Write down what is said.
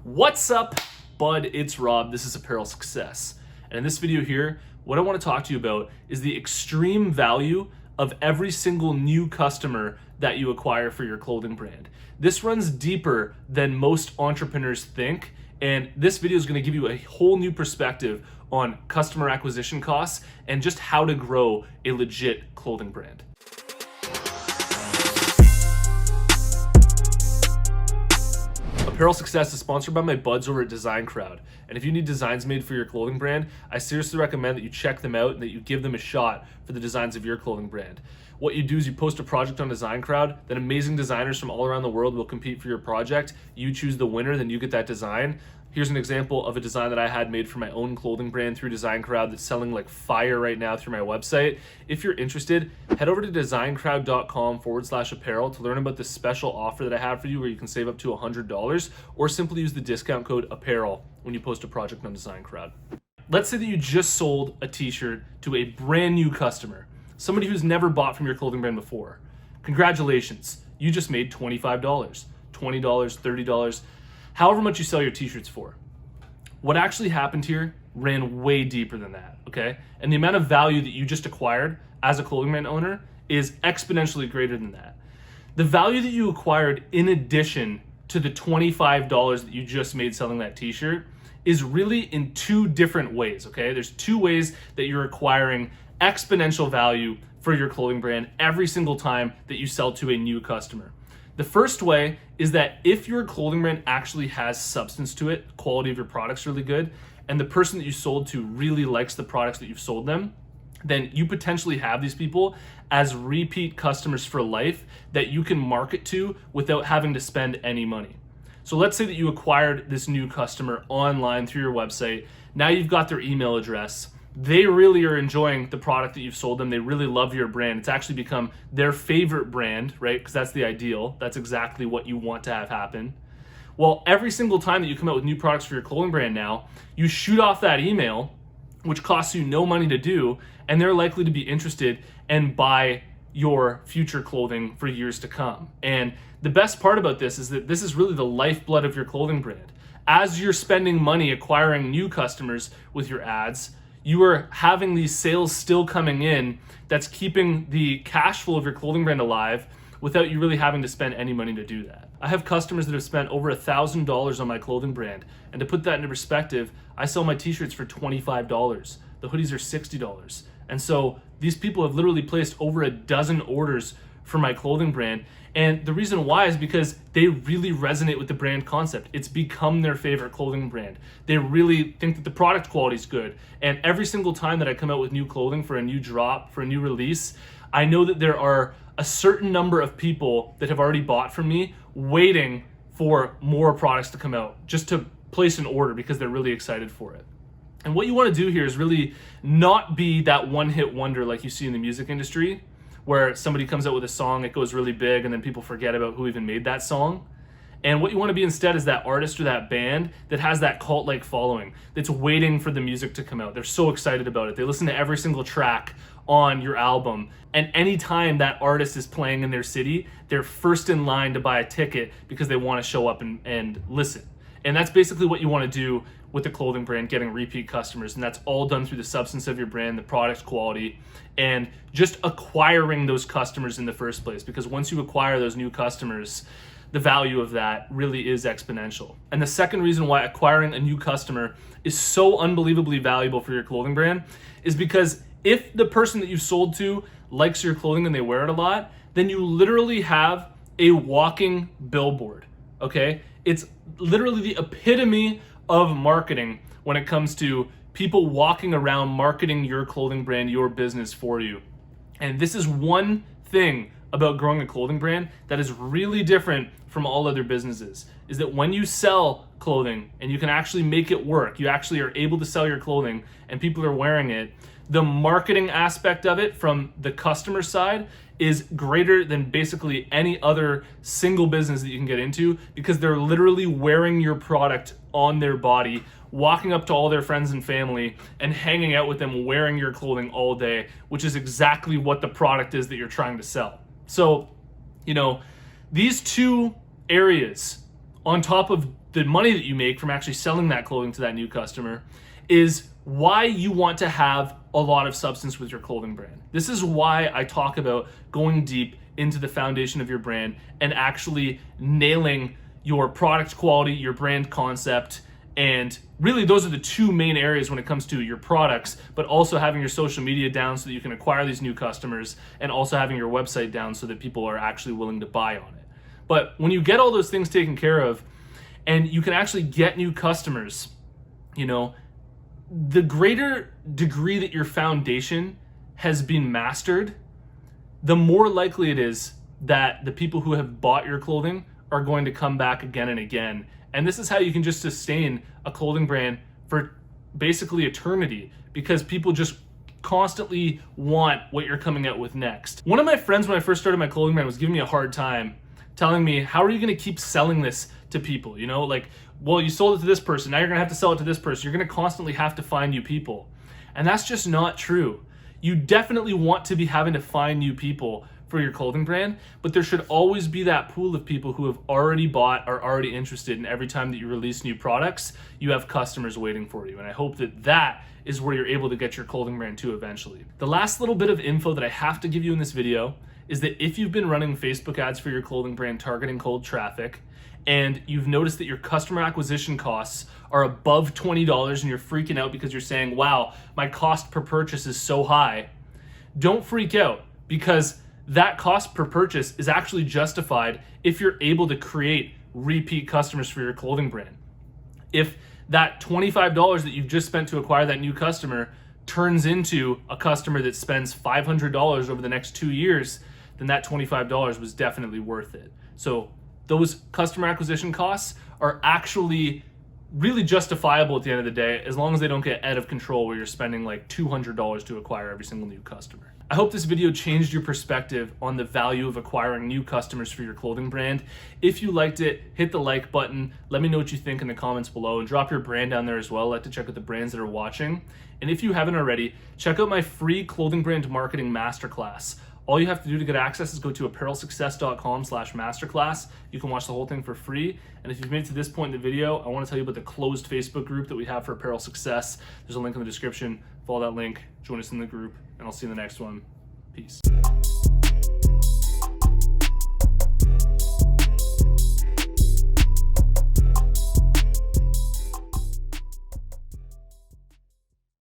What's up, bud? It's Rob. This is Apparel Success. And in this video here, what I want to talk to you about is the extreme value of every single new customer that you acquire for your clothing brand. This runs deeper than most entrepreneurs think, and this video is going to give you a whole new perspective on customer acquisition costs and just how to grow a legit clothing brand. Apparel Success is sponsored by my buds over at Design Crowd. And if you need designs made for your clothing brand, I seriously recommend that you check them out and that you give them a shot for the designs of your clothing brand. What you do is you post a project on Design Crowd, then amazing designers from all around the world will compete for your project. You choose the winner, then you get that design. Here's an example of a design that I had made for my own clothing brand through Design Crowd that's selling like fire right now through my website. If you're interested, head over to designcrowd.com/apparel to learn about this special offer that I have for you where you can save up to $100, or simply use the discount code APPAREL when you post a project on Design Crowd. Let's say that you just sold a t-shirt to a brand new customer, somebody who's never bought from your clothing brand before. Congratulations, you just made $25, $20, $30, however much you sell your t-shirts for. What actually happened here ran way deeper than that, okay? And the amount of value that you just acquired as a clothing brand owner is exponentially greater than that. The value that you acquired in addition to the $25 that you just made selling that t-shirt is really in two different ways, okay? There's two ways that you're acquiring exponential value for your clothing brand every single time that you sell to a new customer. The first way is that if your clothing brand actually has substance to it, quality of your product's really good, and the person that you sold to really likes the products that you've sold them, then you potentially have these people as repeat customers for life that you can market to without having to spend any money. So let's say that you acquired this new customer online through your website. Now you've got their email address. They really are enjoying the product that you've sold them. They really love your brand. It's actually become their favorite brand, right? Because that's the ideal. That's exactly what you want to have happen. Well, every single time that you come out with new products for your clothing brand now, you shoot off that email, which costs you no money to do, and they're likely to be interested and buy your future clothing for years to come. And the best part about this is that this is really the lifeblood of your clothing brand. As you're spending money acquiring new customers with your ads, you are having these sales still coming in that's keeping the cash flow of your clothing brand alive without you really having to spend any money to do that. I have customers that have spent over $1,000 on my clothing brand. And to put that into perspective, I sell my t-shirts for $25. The hoodies are $60. And so these people have literally placed over a dozen orders for my clothing brand. And the reason why is because they really resonate with the brand concept. It's become their favorite clothing brand. They really think that the product quality is good. And every single time that I come out with new clothing for a new drop, for a new release, I know that there are a certain number of people that have already bought from me waiting for more products to come out just to place an order because they're really excited for it. And what you want to do here is really not be that one-hit wonder like you see in the music industry, where somebody comes out with a song, it goes really big, and then people forget about who even made that song. And what you want to be instead is that artist or that band that has that cult-like following, that's waiting for the music to come out. They're so excited about it. They listen to every single track on your album. And anytime that artist is playing in their city, they're first in line to buy a ticket because they want to show up and listen. And that's basically what you want to do with the clothing brand, getting repeat customers. And that's all done through the substance of your brand, the product quality, and just acquiring those customers in the first place. Because once you acquire those new customers, the value of that really is exponential. And the second reason why acquiring a new customer is so unbelievably valuable for your clothing brand is because if the person that you sold to likes your clothing and they wear it a lot, then you literally have a walking billboard, okay? It's literally the epitome of marketing when it comes to people walking around marketing your clothing brand, your business for you. And this is one thing about growing a clothing brand that is really different from all other businesses, is that when you sell clothing and you can actually make it work, you actually are able to sell your clothing and people are wearing it, the marketing aspect of it from the customer side is greater than basically any other single business that you can get into, because they're literally wearing your product on their body, walking up to all their friends and family and hanging out with them wearing your clothing all day, which is exactly what the product is that you're trying to sell. So, these two areas on top of the money that you make from actually selling that clothing to that new customer is why you want to have a lot of substance with your clothing brand. This is why I talk about going deep into the foundation of your brand and actually nailing your product quality, your brand concept, and really those are the two main areas when it comes to your products, but also having your social media down so that you can acquire these new customers, and also having your website down so that people are actually willing to buy on it. But when you get all those things taken care of and you can actually get new customers, you know, the greater degree that your foundation has been mastered, the more likely it is that the people who have bought your clothing are going to come back again and again. And this is how you can just sustain a clothing brand for basically eternity, because people just constantly want what you're coming out with next. One of my friends, when I first started my clothing brand, was giving me a hard time, telling me, how are you going to keep selling this to people? You know, like, well, you sold it to this person, now you're going to have to sell it to this person. You're going to constantly have to find new people. And that's just not true. You definitely want to be having to find new people for your clothing brand, but there should always be that pool of people who have already bought, are already interested, and every time that you release new products, you have customers waiting for you. And I hope that that is where you're able to get your clothing brand to eventually. The last little bit of info that I have to give you in this video is that if you've been running Facebook ads for your clothing brand targeting cold traffic, and you've noticed that your customer acquisition costs are above $20 and you're freaking out because you're saying, wow, my cost per purchase is so high, don't freak out, because that cost per purchase is actually justified if you're able to create repeat customers for your clothing brand. If that $25 that you've just spent to acquire that new customer turns into a customer that spends $500 over the next 2 years, then that $25 was definitely worth it. So those customer acquisition costs are actually really justifiable at the end of the day, as long as they don't get out of control where you're spending like $200 to acquire every single new customer. I hope this video changed your perspective on the value of acquiring new customers for your clothing brand. If you liked it, hit the like button. Let me know what you think in the comments below, and drop your brand down there as well. I like to check out the brands that are watching. And if you haven't already, check out my free clothing brand marketing masterclass. All you have to do to get access is go to apparelsuccess.com/masterclass. You can watch the whole thing for free. And if you've made it to this point in the video, I want to tell you about the closed Facebook group that we have for Apparel Success. There's a link in the description. Follow that link, join us in the group, and I'll see you in the next one. Peace.